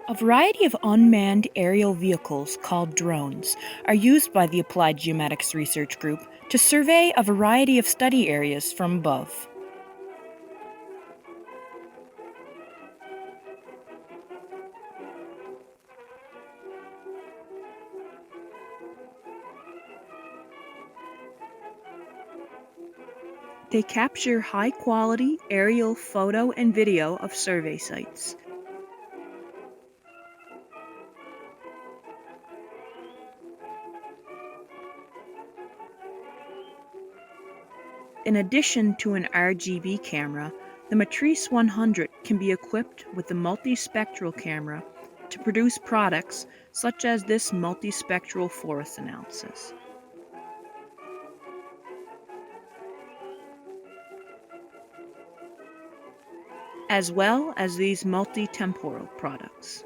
A variety of unmanned aerial vehicles, called drones, are used by the Applied Geomatics Research Group to survey a variety of study areas from above. They capture high-quality aerial photo and video of survey sites. In addition to an RGB camera, the Matrice 100 can be equipped with a multispectral camera to produce products such as this multispectral forest analysis, as well as these multi-temporal products.